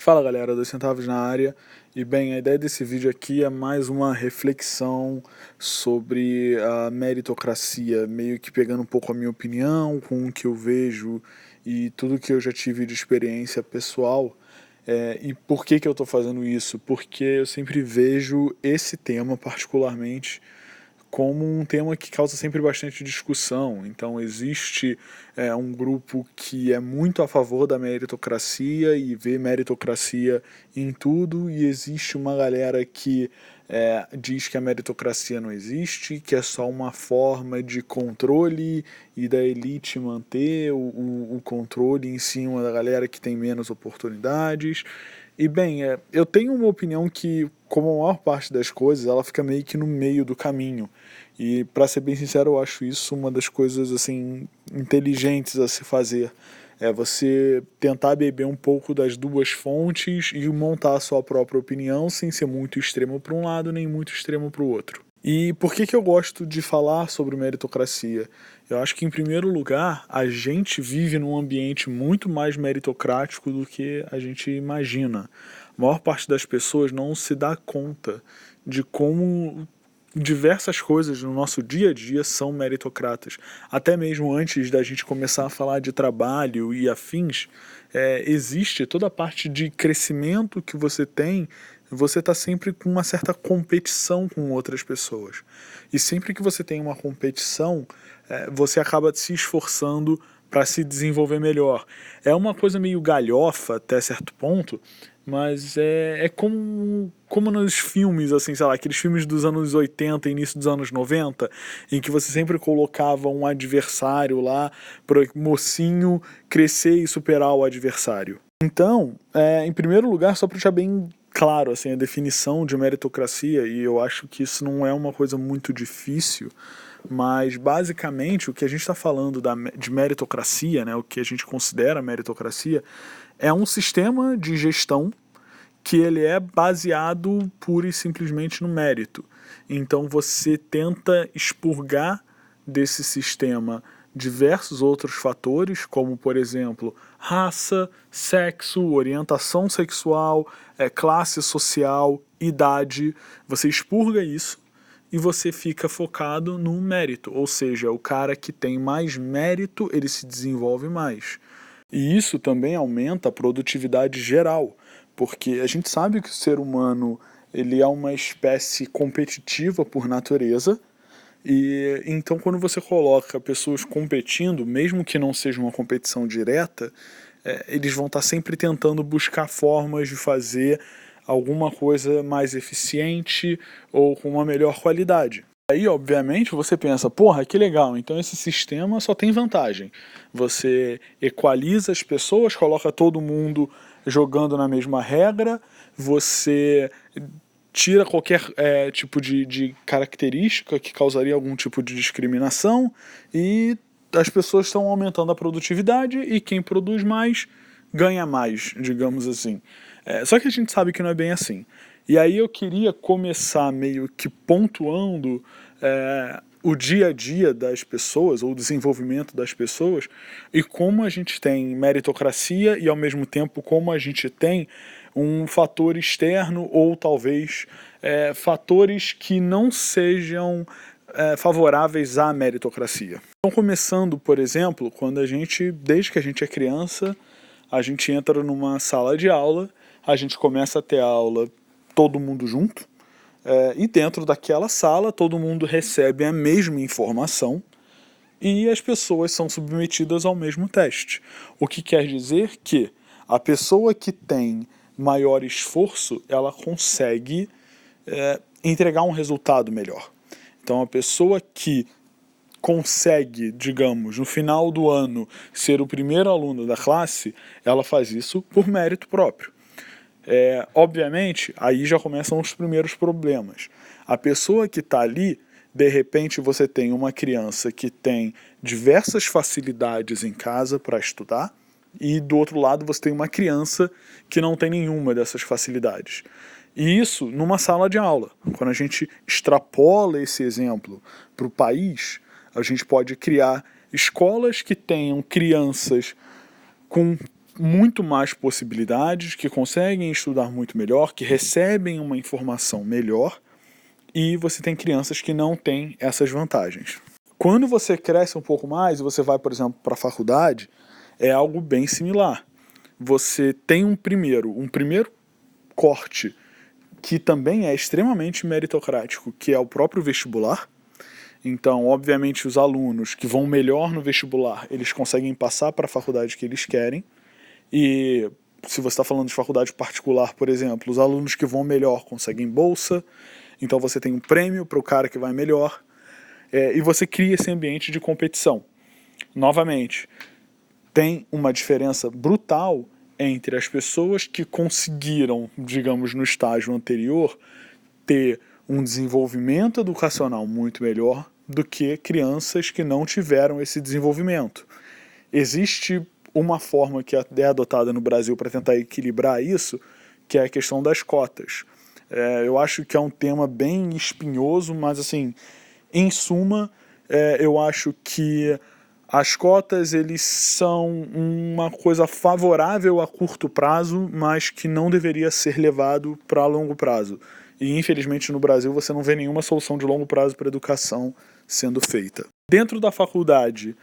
Fala galera, 2 centavos na área. E bem, a ideia desse vídeo aqui é mais uma reflexão sobre a meritocracia, meio que pegando um pouco a minha opinião com o que eu vejo e tudo que eu já tive de experiência pessoal. E por que eu estou fazendo isso? Porque eu sempre vejo esse tema particularmente como um tema que causa sempre bastante discussão. Então existe um grupo que é muito a favor da meritocracia e vê meritocracia em tudo, e existe uma galera que diz que a meritocracia não existe, que é só uma forma de controle e da elite manter o controle em cima da galera que tem menos oportunidades. E bem, eu tenho uma opinião que, como a maior parte das coisas, ela fica meio que no meio do caminho. E, para ser bem sincero, eu acho isso uma das coisas assim inteligentes a se fazer. É você tentar beber um pouco das duas fontes e montar a sua própria opinião sem ser muito extremo para um lado nem muito extremo para o outro. E por que eu gosto de falar sobre meritocracia? Eu acho que, em primeiro lugar, a gente vive num ambiente muito mais meritocrático do que a gente imagina. A maior parte das pessoas não se dá conta de como diversas coisas no nosso dia a dia são meritocratas. Até mesmo antes da gente começar a falar de trabalho e afins, existe toda a parte de crescimento que você tem. Você está sempre com uma certa competição com outras pessoas. E sempre que você tem uma competição, você acaba se esforçando para se desenvolver melhor. É uma coisa meio galhofa até certo ponto, mas é como nos filmes, assim, sei lá, aqueles filmes dos anos 80 e início dos anos 90, em que você sempre colocava um adversário lá para o mocinho crescer e superar o adversário. Então, em primeiro lugar, só para deixar bem claro assim, a definição de meritocracia, e eu acho que isso não é uma coisa muito difícil, mas basicamente o que a gente está falando de meritocracia, né, o que a gente considera meritocracia, é um sistema de gestão que ele é baseado pura e simplesmente no mérito. Então você tenta expurgar desse sistema diversos outros fatores, como por exemplo raça, sexo, orientação sexual, classe social, idade. Você expurga isso e você fica focado no mérito, ou seja, o cara que tem mais mérito, ele se desenvolve mais. E isso também aumenta a produtividade geral, porque a gente sabe que o ser humano ele é uma espécie competitiva por natureza, e então quando você coloca pessoas competindo, mesmo que não seja uma competição direta, eles vão estar sempre tentando buscar formas de fazer alguma coisa mais eficiente ou com uma melhor qualidade. Aí, obviamente, você pensa, porra, que legal, então esse sistema só tem vantagem. Você equaliza as pessoas, coloca todo mundo jogando na mesma regra, você tira qualquer tipo de característica que causaria algum tipo de discriminação e as pessoas estão aumentando a produtividade e quem produz mais ganha mais, digamos assim. Só que a gente sabe que não é bem assim. E aí eu queria começar meio que pontuando o dia a dia das pessoas, ou o desenvolvimento das pessoas, e como a gente tem meritocracia e ao mesmo tempo como a gente tem um fator externo ou talvez fatores que não sejam favoráveis à meritocracia. Então, começando, por exemplo, quando desde que a gente é criança, a gente entra numa sala de aula, a gente começa a ter aula todo mundo junto, e dentro daquela sala todo mundo recebe a mesma informação e as pessoas são submetidas ao mesmo teste. O que quer dizer que a pessoa que tem maior esforço, ela consegue entregar um resultado melhor. Então a pessoa que consegue, digamos, no final do ano ser o primeiro aluno da classe, ela faz isso por mérito próprio. Obviamente, aí já começam os primeiros problemas. A pessoa que está ali, de repente você tem uma criança que tem diversas facilidades em casa para estudar, e do outro lado você tem uma criança que não tem nenhuma dessas facilidades. E isso numa sala de aula. Quando a gente extrapola esse exemplo para o país, a gente pode criar escolas que tenham crianças com muito mais possibilidades, que conseguem estudar muito melhor, que recebem uma informação melhor, e você tem crianças que não têm essas vantagens. Quando você cresce um pouco mais e você vai, por exemplo, para a faculdade, é algo bem similar. Você tem um primeiro corte que também é extremamente meritocrático, que é o próprio vestibular. Então, obviamente, os alunos que vão melhor no vestibular, eles conseguem passar para a faculdade que eles querem. E se você está falando de faculdade particular, por exemplo, os alunos que vão melhor conseguem bolsa. Então você tem um prêmio para o cara que vai melhor. E você cria esse ambiente de competição. Novamente, tem uma diferença brutal entre as pessoas que conseguiram, digamos, no estágio anterior, ter um desenvolvimento educacional muito melhor do que crianças que não tiveram esse desenvolvimento. Existe uma forma que é adotada no Brasil para tentar equilibrar isso, que é a questão das cotas. Eu acho que é um tema bem espinhoso, mas assim, em suma, eu acho que as cotas eles são uma coisa favorável a curto prazo, mas que não deveria ser levado para longo prazo. E infelizmente no Brasil você não vê nenhuma solução de longo prazo para a educação sendo feita. Dentro da faculdade,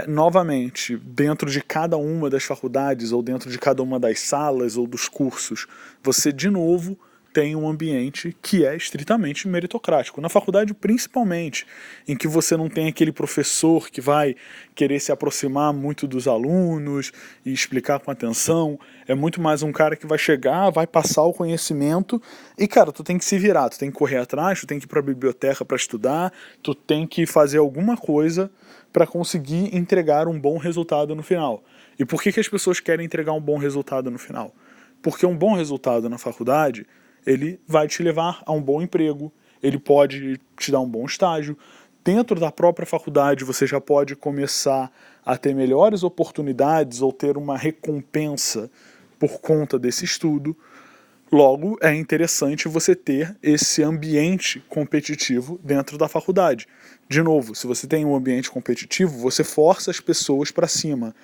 novamente, dentro de cada uma das faculdades, ou dentro de cada uma das salas ou dos cursos, você de novo tem um ambiente que é estritamente meritocrático. Na faculdade, principalmente, em que você não tem aquele professor que vai querer se aproximar muito dos alunos e explicar com atenção. É muito mais um cara que vai chegar, vai passar o conhecimento e, cara, tu tem que se virar, tu tem que correr atrás, tu tem que ir para a biblioteca para estudar, tu tem que fazer alguma coisa para conseguir entregar um bom resultado no final. E por que as pessoas querem entregar um bom resultado no final? Porque um bom resultado na faculdade, ele vai te levar a um bom emprego, ele pode te dar um bom estágio. Dentro da própria faculdade você já pode começar a ter melhores oportunidades ou ter uma recompensa por conta desse estudo. Logo, é interessante você ter esse ambiente competitivo dentro da faculdade. De novo, se você tem um ambiente competitivo, você força as pessoas para cima.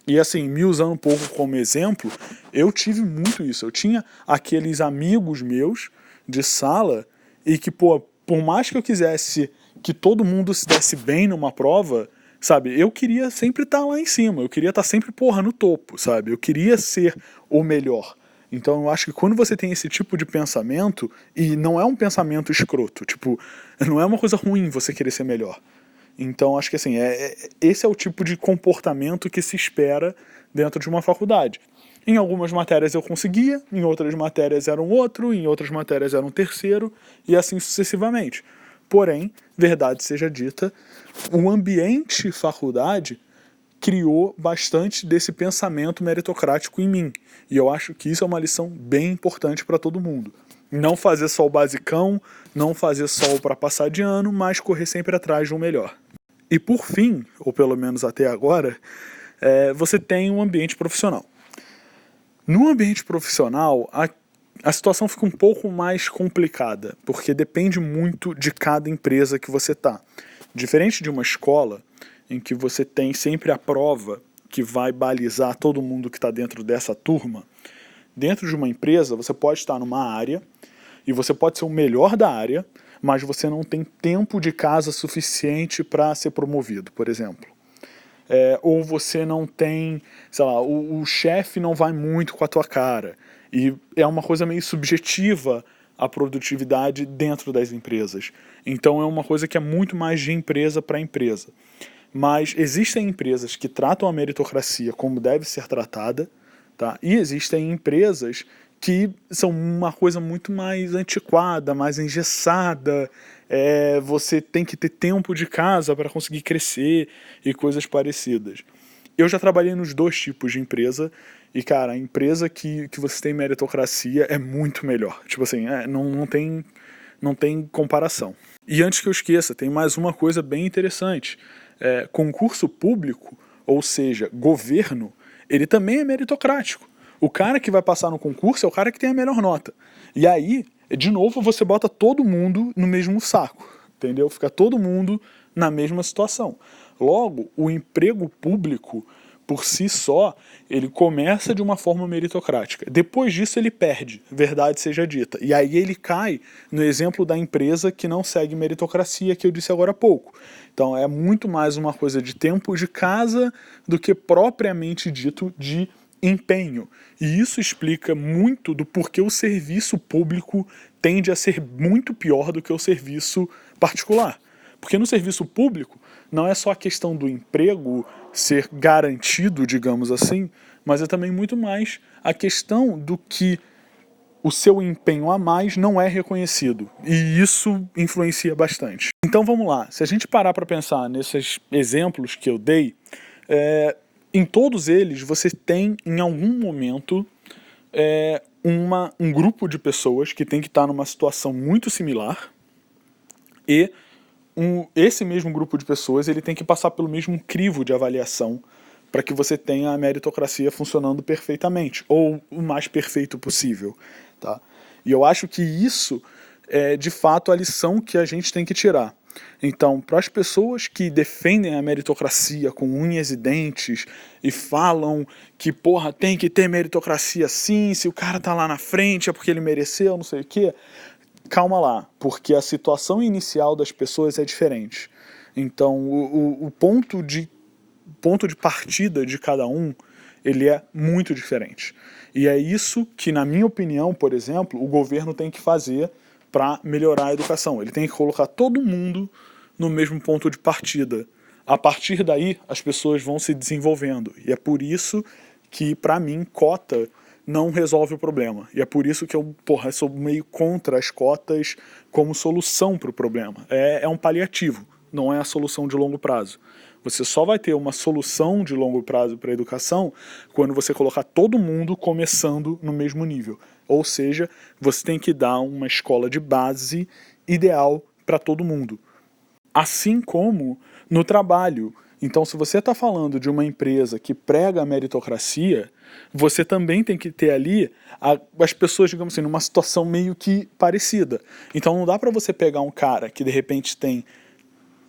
E assim, me usando um pouco como exemplo, eu tive muito isso. Eu tinha aqueles amigos meus de sala e que, pô, por mais que eu quisesse que todo mundo se desse bem numa prova, sabe, eu queria sempre estar lá em cima, eu queria estar sempre, porra, no topo, sabe, eu queria ser o melhor. Então eu acho que quando você tem esse tipo de pensamento, e não é um pensamento escroto, tipo, não é uma coisa ruim você querer ser melhor. Então acho que assim, esse é o tipo de comportamento que se espera dentro de uma faculdade. Em algumas matérias eu conseguia, em outras matérias era um outro, em outras matérias era um terceiro, e assim sucessivamente. Porém, verdade seja dita, o ambiente faculdade criou bastante desse pensamento meritocrático em mim. E eu acho que isso é uma lição bem importante para todo mundo. Não fazer só o basicão, não fazer só o para passar de ano, mas correr sempre atrás de um melhor. E por fim, ou pelo menos até agora, você tem um ambiente profissional. No ambiente profissional, a situação fica um pouco mais complicada, porque depende muito de cada empresa que você está. Diferente de uma escola, em que você tem sempre a prova que vai balizar todo mundo que está dentro dessa turma, dentro de uma empresa você pode estar numa área, e você pode ser o melhor da área, mas você não tem tempo de casa suficiente para ser promovido, por exemplo. Ou você não tem, sei lá, o chefe não vai muito com a tua cara. E é uma coisa meio subjetiva a produtividade dentro das empresas. Então é uma coisa que é muito mais de empresa para empresa. Mas existem empresas que tratam a meritocracia como deve ser tratada, tá? E existem empresas que são uma coisa muito mais antiquada, mais engessada, você tem que ter tempo de casa para conseguir crescer e coisas parecidas. Eu já trabalhei nos dois tipos de empresa e, cara, a empresa que você tem meritocracia é muito melhor. Tipo assim, não tem comparação. E antes que eu esqueça, tem mais uma coisa bem interessante. Concurso público, ou seja, governo, ele também é meritocrático. O cara que vai passar no concurso é o cara que tem a melhor nota. E aí, de novo, você bota todo mundo no mesmo saco, entendeu? Fica todo mundo na mesma situação. Logo, o emprego público, por si só, ele começa de uma forma meritocrática. Depois disso ele perde, verdade seja dita. E aí ele cai no exemplo da empresa que não segue meritocracia, que eu disse agora há pouco. Então é muito mais uma coisa de tempo de casa do que propriamente dito de empenho. E isso explica muito do porquê o serviço público tende a ser muito pior do que o serviço particular. Porque no serviço público não é só a questão do emprego ser garantido, digamos assim, mas é também muito mais a questão do que o seu empenho a mais não é reconhecido. E isso influencia bastante. Então vamos lá, se a gente parar para pensar nesses exemplos que eu dei, em todos eles você tem em algum momento um grupo de pessoas que tem que estar numa situação muito similar e esse mesmo grupo de pessoas ele tem que passar pelo mesmo crivo de avaliação para que você tenha a meritocracia funcionando perfeitamente, ou o mais perfeito possível. Tá? E eu acho que isso é de fato a lição que a gente tem que tirar. Então, para as pessoas que defendem a meritocracia com unhas e dentes e falam que, porra, tem que ter meritocracia sim, se o cara tá lá na frente é porque ele mereceu, não sei o quê, calma lá, porque a situação inicial das pessoas é diferente. Então, o ponto de partida de cada um, ele é muito diferente. E é isso que, na minha opinião, por exemplo, o governo tem que fazer para melhorar a educação. Ele tem que colocar todo mundo no mesmo ponto de partida. A partir daí, as pessoas vão se desenvolvendo. E é por isso que, para mim, cota não resolve o problema. E é por isso que eu sou meio contra as cotas como solução para o problema. É um paliativo, não é a solução de longo prazo. Você só vai ter uma solução de longo prazo para a educação quando você colocar todo mundo começando no mesmo nível. Ou seja, você tem que dar uma escola de base ideal para todo mundo. Assim como no trabalho. Então, se você está falando de uma empresa que prega a meritocracia, você também tem que ter ali as pessoas, digamos assim, numa situação meio que parecida. Então, não dá para você pegar um cara que de repente tem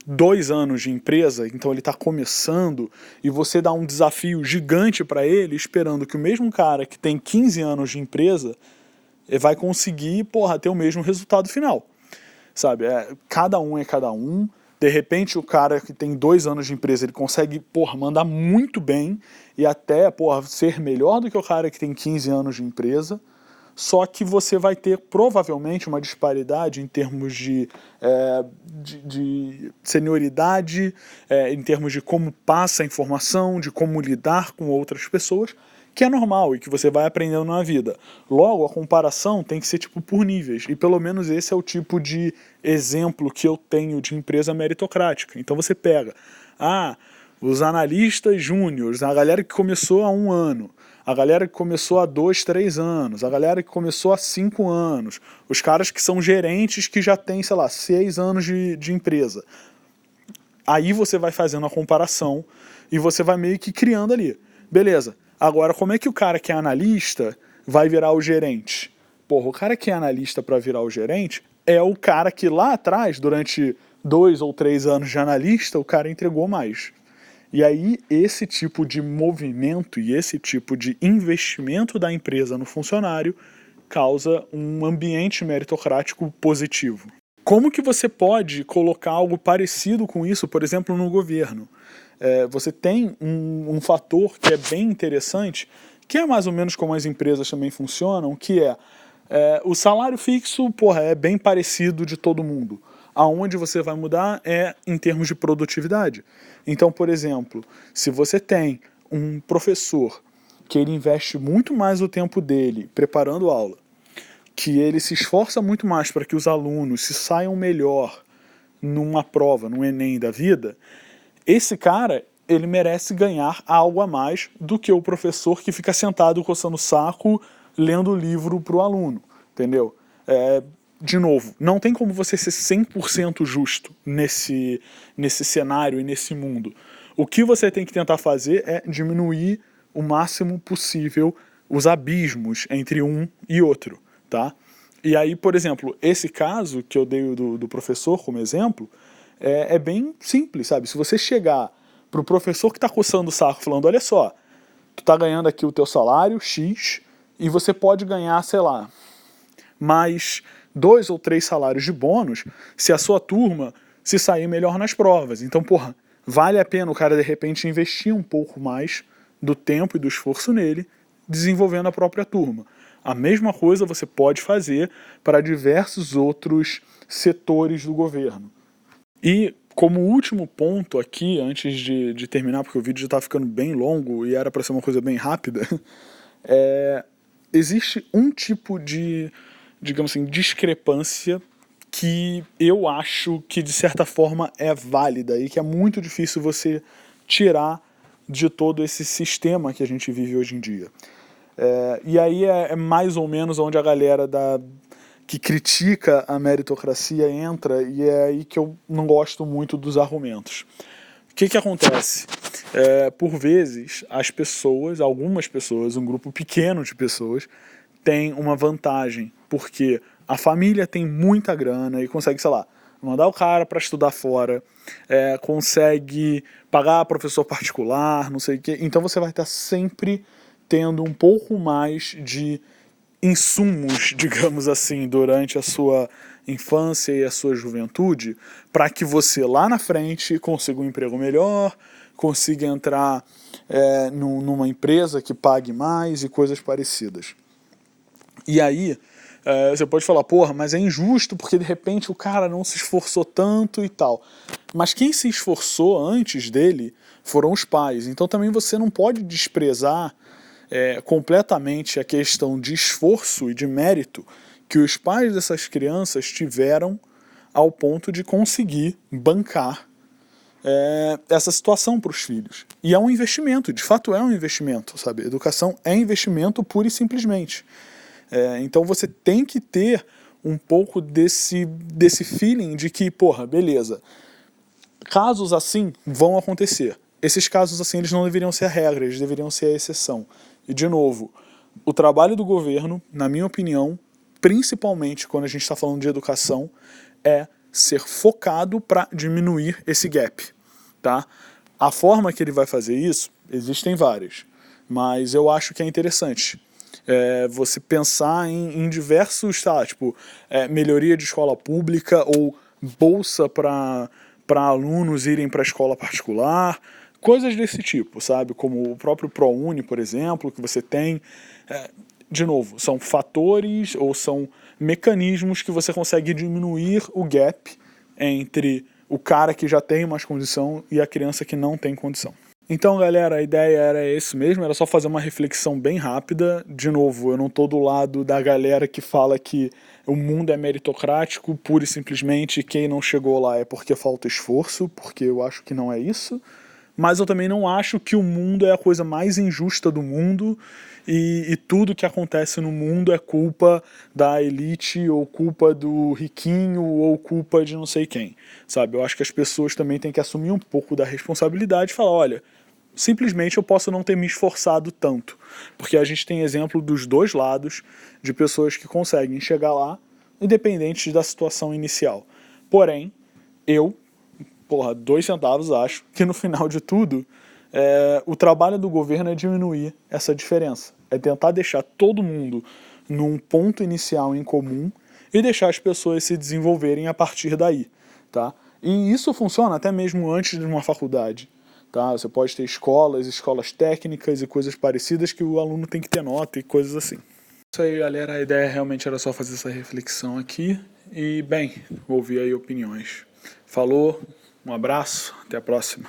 2 anos de empresa, então ele está começando, e você dá um desafio gigante para ele, esperando que o mesmo cara que tem 15 anos de empresa vai conseguir, ter o mesmo resultado final. Sabe? Cada um é cada um. De repente o cara que tem 2 anos de empresa, ele consegue, mandar muito bem e até, ser melhor do que o cara que tem 15 anos de empresa. Só que você vai ter provavelmente uma disparidade em termos de senioridade, em termos de como passa a informação, de como lidar com outras pessoas, que é normal e que você vai aprendendo na vida. Logo, a comparação tem que ser por níveis, e pelo menos esse é o tipo de exemplo que eu tenho de empresa meritocrática. Então você pega, os analistas júniores, a galera que começou há 1 ano, a galera que começou há 2, 3 anos, a galera que começou há 5 anos, os caras que são gerentes que já têm, 6 anos de empresa. Aí você vai fazendo a comparação e você vai meio que criando ali. Beleza, agora como é que o cara que é analista vai virar o gerente? O cara que é analista para virar o gerente é o cara que lá atrás, durante 2 ou 3 anos de analista, o cara entregou mais. E aí esse tipo de movimento e esse tipo de investimento da empresa no funcionário causa um ambiente meritocrático positivo. Como que você pode colocar algo parecido com isso, por exemplo, no governo? Você tem um fator que é bem interessante, que é mais ou menos como as empresas também funcionam, que o salário fixo, é bem parecido de todo mundo. Aonde você vai mudar é em termos de produtividade. Então, por exemplo, se você tem um professor que ele investe muito mais o tempo dele preparando aula, que ele se esforça muito mais para que os alunos se saiam melhor numa prova, num Enem da vida, esse cara, ele merece ganhar algo a mais do que o professor que fica sentado coçando o saco, lendo o livro para o aluno, entendeu? De novo, não tem como você ser 100% justo nesse cenário e nesse mundo. O que você tem que tentar fazer é diminuir o máximo possível os abismos entre um e outro, tá? E aí, por exemplo, esse caso que eu dei do professor como exemplo, é bem simples, sabe? Se você chegar pro professor que está coçando o saco, falando, olha só, tu tá ganhando aqui o teu salário, X, e você pode ganhar, sei lá, mais 2 ou 3 salários de bônus se a sua turma se sair melhor nas provas. Então, porra, vale a pena o cara, de repente, investir um pouco mais do tempo e do esforço nele, desenvolvendo a própria turma. A mesma coisa você pode fazer para diversos outros setores do governo. E como último ponto aqui, antes de terminar, porque o vídeo já está ficando bem longo e era para ser uma coisa bem rápida, existe um tipo de, digamos assim, discrepância que eu acho que de certa forma é válida e que é muito difícil você tirar de todo esse sistema que a gente vive hoje em dia. E aí é mais ou menos onde a galera que critica a meritocracia entra, e é aí que eu não gosto muito dos argumentos. O que acontece? Por vezes, as pessoas, algumas pessoas, um grupo pequeno de pessoas, tem uma vantagem, porque a família tem muita grana e consegue, sei lá, mandar o cara para estudar fora, consegue pagar professor particular, não sei o quê. Então você vai estar sempre tendo um pouco mais de insumos, digamos assim, durante a sua infância e a sua juventude, para que você lá na frente consiga um emprego melhor, consiga entrar numa empresa que pague mais e coisas parecidas. E aí, você pode falar, porra, mas é injusto porque de repente o cara não se esforçou tanto e tal. Mas quem se esforçou antes dele foram os pais. Então também você não pode desprezar completamente a questão de esforço e de mérito que os pais dessas crianças tiveram ao ponto de conseguir bancar essa situação para os filhos. E é um investimento, de fato é um investimento, sabe? Educação é investimento pura e simplesmente. Então você tem que ter um pouco desse feeling de que, porra, beleza, casos assim vão acontecer. Esses casos assim eles não deveriam ser a regra, eles deveriam ser a exceção. E de novo, o trabalho do governo, na minha opinião, principalmente quando a gente está falando de educação, é ser focado para diminuir esse gap. Tá? A forma que ele vai fazer isso, existem várias, mas eu acho que é interessante. Você pensar em diversos, tá, tipo, melhoria de escola pública ou bolsa para alunos irem para a escola particular, coisas desse tipo, sabe? Como o próprio ProUni, por exemplo, que você tem. De novo, são fatores ou são mecanismos que você consegue diminuir o gap entre o cara que já tem mais condição e a criança que não tem condição. Então, galera, a ideia era esse mesmo, era só fazer uma reflexão bem rápida. De novo, eu não tô do lado da galera que fala que o mundo é meritocrático, pura e simplesmente quem não chegou lá é porque falta esforço, porque eu acho que não é isso. Mas eu também não acho que o mundo é a coisa mais injusta do mundo e tudo que acontece no mundo é culpa da elite ou culpa do riquinho ou culpa de não sei quem, sabe? Eu acho que as pessoas também têm que assumir um pouco da responsabilidade e falar, olha, simplesmente eu posso não ter me esforçado tanto, porque a gente tem exemplo dos dois lados de pessoas que conseguem chegar lá independente da situação inicial. Porém, eu 2 centavos, acho que no final de tudo, o trabalho do governo é diminuir essa diferença. É tentar deixar todo mundo num ponto inicial em comum e deixar as pessoas se desenvolverem a partir daí. Tá? E isso funciona até mesmo antes de uma faculdade. Tá? Você pode ter escolas técnicas e coisas parecidas que o aluno tem que ter nota e coisas assim. Isso aí, galera. A ideia realmente era só fazer essa reflexão aqui. E, bem, vou ouvir aí opiniões. Falou. Um abraço, até a próxima.